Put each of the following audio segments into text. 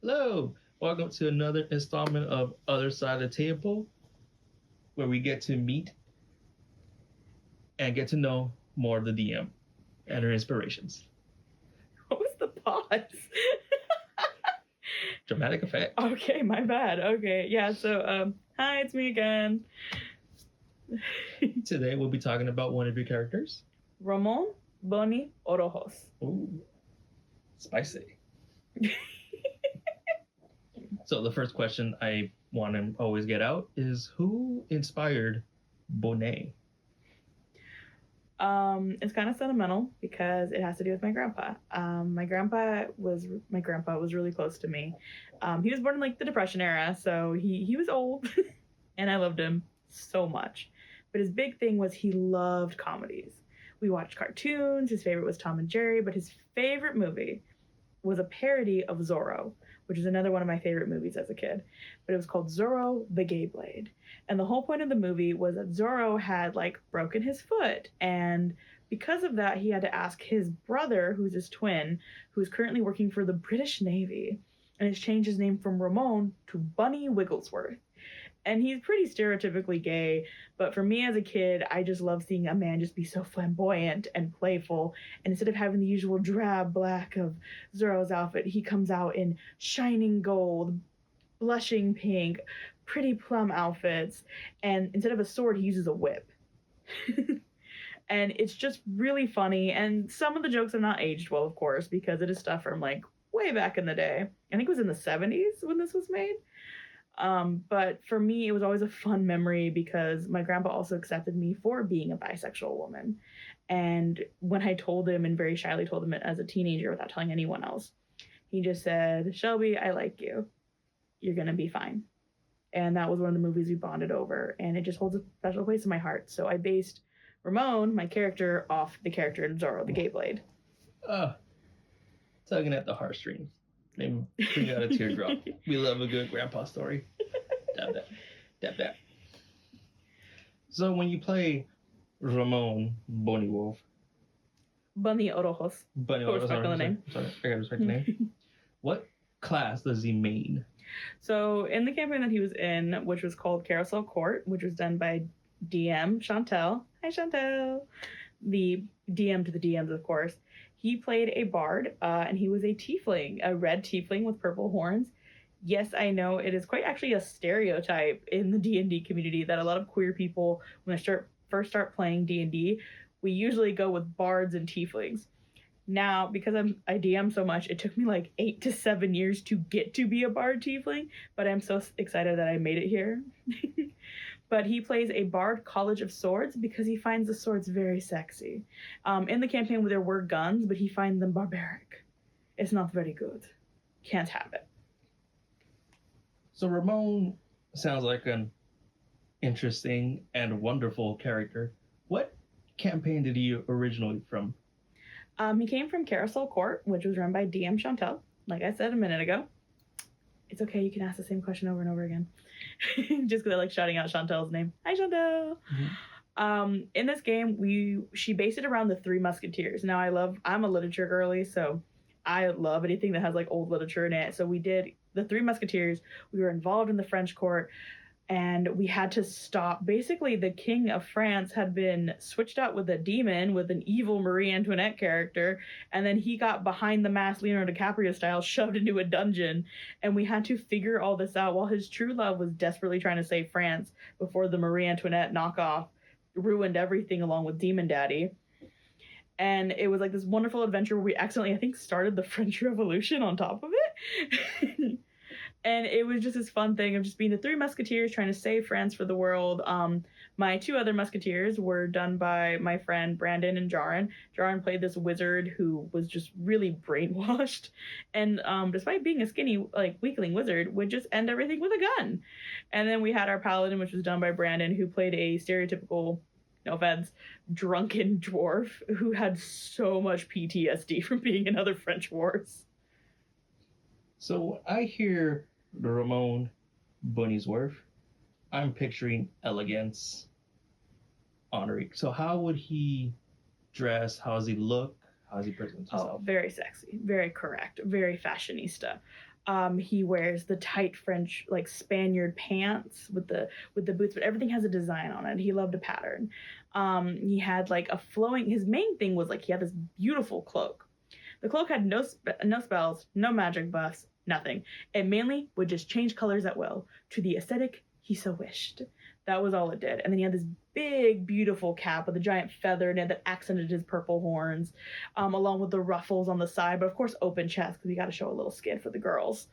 Hello, welcome to another installment of Other Side of the Table, where we get to meet and get to know more of the DM and her inspirations. What was the pause? Dramatic effect. Okay, my bad. Okay, yeah, so, hi, it's me again. Today we'll be talking about one of your characters. Ramon Boni Orroz. Ooh, spicy. So the first question I want to always get out is, who inspired Bonet? It's kind of sentimental because it has to do with my grandpa. My grandpa was really close to me. He was born in like the Depression era, so he was old, and I loved him so much. But his big thing was he loved comedies. We watched cartoons. His favorite was Tom and Jerry, but his favorite movie was a parody of Zorro, which is another one of my favorite movies as a kid. But it was called Zorro the Gay Blade. And the whole point of the movie was that Zorro had like broken his foot. And because of that, he had to ask his brother, who's his twin, who's currently working for the British Navy, and has changed his name from Ramon to Bunny Wigglesworth. And he's pretty stereotypically gay, but for me as a kid, I just love seeing a man just be so flamboyant and playful. And instead of having the usual drab black of Zorro's outfit, he comes out in shining gold, blushing pink, pretty plum outfits, and instead of a sword, he uses a whip. And it's just really funny, and some of the jokes have not aged well, of course, because it is stuff from like way back in the day. I think it was in the 70s when this was made. But for me, it was always a fun memory because my grandpa also accepted me for being a bisexual woman. And when I told him, and very shyly told him it as a teenager without telling anyone else, he just said, "Shelby, I like you. You're going to be fine." And that was one of the movies we bonded over, and it just holds a special place in my heart. So I based Ramon, my character, off the character in Zorro the Gay Blade. Tugging at the heartstrings. They bring out a teardrop. We love a good grandpa story. Dab that. Dab that. So when you play Ramon Bunny Orroz. Bunny Go respect on the name. Sorry, I gotta respect the name. What class does he main? So in the campaign that he was in, which was called Carousel Court, which was done by DM Chantel. Hi, Chantel. The DM to the DMs, of course. He played a bard, and he was a tiefling, a red tiefling with purple horns. Yes, I know it is quite actually a stereotype in the D&D community that a lot of queer people, when they first start playing D&D, we usually go with bards and tieflings. Now, because I DM so much, it took me like 8 to 7 years to get to be a bard tiefling, but I'm so excited that I made it here. But he plays a bard college of swords because he finds the swords very sexy. In the campaign where there were guns, but he finds them barbaric. It's not very good. Can't have it. So Ramon sounds like an interesting and wonderful character. What campaign did he originally from? He came from Carousel Court, which was run by DM Chantel, like I said a minute ago. It's okay, you can ask the same question over and over again. Just because I like shouting out Chantel's name. Hi, Chantel! Mm-hmm. In this game, she based it around the Three Musketeers. Now, I'm a literature girly, so I love anything that has like old literature in it. So we did the Three Musketeers. We were involved in the French court, and we had to stop. Basically, the king of France had been switched out with a demon, with an evil Marie Antoinette character, and then he got behind the mask, Leonardo DiCaprio style, shoved into a dungeon, and we had to figure all this out while his true love was desperately trying to save France before the Marie Antoinette knockoff ruined everything along with Demon Daddy. And it was like this wonderful adventure where we accidentally, I think, started the French Revolution on top of it. And it was just this fun thing of just being the Three Musketeers trying to save France for the world. My two other Musketeers were done by my friend Brandon and Jaron. Jaron played this wizard who was just really brainwashed. And despite being a skinny, like, weakling wizard, would just end everything with a gun. And then we had our Paladin, which was done by Brandon, who played a stereotypical, no offense, drunken dwarf who had so much PTSD from being in other French wars. So I hear Ramon Bunnyworth, I'm picturing elegance, honoring. So how would he dress? How does he look? How does he present himself? Oh, very sexy, very correct, very fashionista. He wears the tight French like Spaniard pants with the boots, but everything has a design on it. He loved a pattern. He had like a flowing. His main thing was like he had this beautiful cloak. The cloak had no spells, no magic buffs, nothing. It mainly would just change colors at will to the aesthetic he so wished. That was all it did. And then he had this big, beautiful cap with a giant feather in it that accented his purple horns, along with the ruffles on the side, but of course open chest because we got to show a little skin for the girls.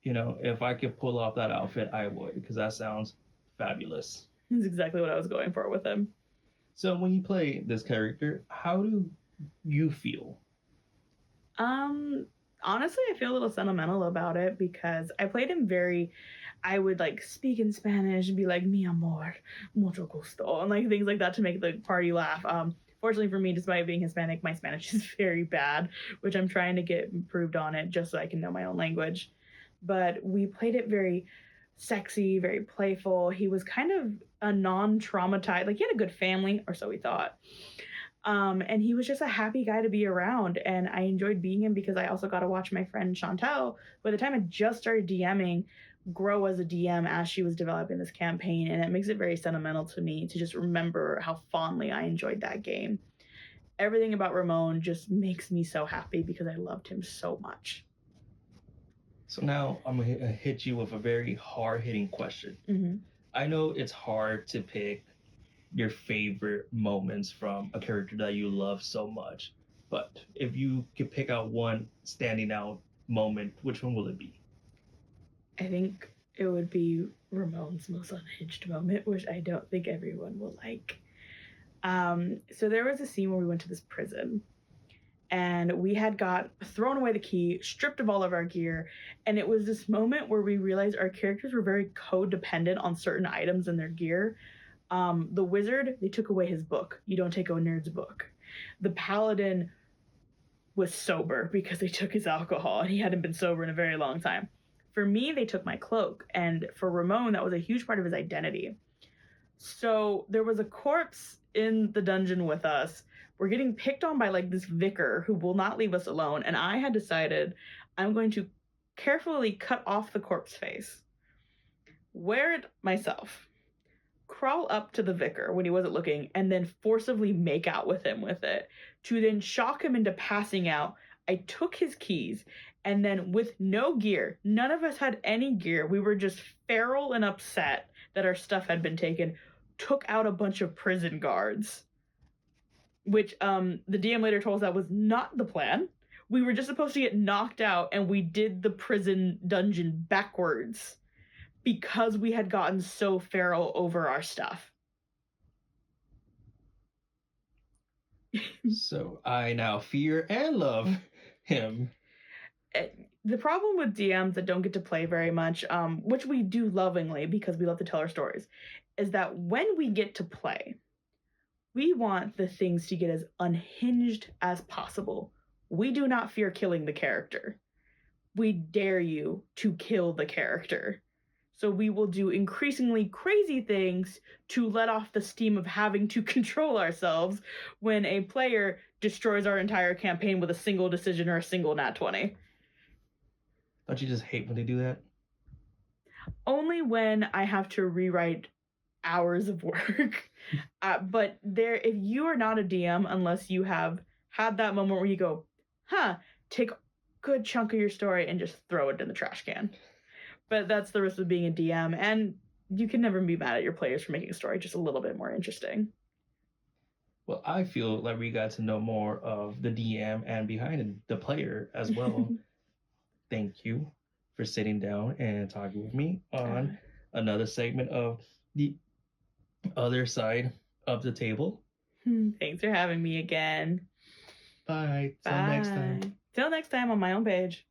You know, if I could pull off that outfit, I would, because that sounds fabulous. That's exactly what I was going for with him. So when you play this character, how do you feel? Honestly, I feel a little sentimental about it because I played him I would like speak in Spanish and be like, mi amor, mucho gusto, and like things like that to make the party laugh. Fortunately for me, despite being Hispanic, my Spanish is very bad, which I'm trying to get improved on it just so I can know my own language. But we played it very sexy, very playful. He was kind of a non-traumatized, like he had a good family, or so we thought. And he was just a happy guy to be around, and I enjoyed being him because I also got to watch my friend Chantel, who at the time had just started DMing, grow as a DM as she was developing this campaign, and it makes it very sentimental to me to just remember how fondly I enjoyed that game. Everything about Ramon just makes me so happy because I loved him so much. So now I'm going to hit you with a very hard-hitting question. Mm-hmm. I know it's hard to pick your favorite moments from a character that you love so much, but if you could pick out one standing out moment, which one will it be? I think it would be Ramon's most unhinged moment, which I don't think everyone will like. So there was a scene where we went to this prison, and we had got thrown away the key, stripped of all of our gear, and it was this moment where we realized our characters were very codependent on certain items in their gear. The wizard, they took away his book. You don't take a nerd's book. The paladin was sober because they took his alcohol, and he hadn't been sober in a very long time. For me, they took my cloak, and for Ramon, that was a huge part of his identity. So there was a corpse in the dungeon with us. We're getting picked on by like this vicar who will not leave us alone, and I had decided I'm going to carefully cut off the corpse face, wear it myself, crawl up to the vicar when he wasn't looking, and then forcibly make out with him with it to then shock him into passing out. I took his keys, and then with no gear, none of us had any gear. We were just feral and upset that our stuff had been taken, took out a bunch of prison guards, which the DM later told us that was not the plan. We were just supposed to get knocked out, and we did the prison dungeon backwards because we had gotten so feral over our stuff. So I now fear and love him. The problem with DMs that don't get to play very much, which we do lovingly because we love to tell our stories, is that when we get to play, we want the things to get as unhinged as possible. We do not fear killing the character. We dare you to kill the character. So we will do increasingly crazy things to let off the steam of having to control ourselves when a player destroys our entire campaign with a single decision or a single nat 20. Don't you just hate when they do that? Only when I have to rewrite hours of work. But if you are not a DM, unless you have had that moment where you go, take a good chunk of your story and just throw it in the trash can. But that's the risk of being a DM, and you can never be mad at your players for making a story just a little bit more interesting. Well, I feel like we got to know more of the DM and behind the player as well. Thank you for sitting down and talking with me on another segment of the other side of the table. Thanks for having me again. Bye. Till next time. Till next time on my own page.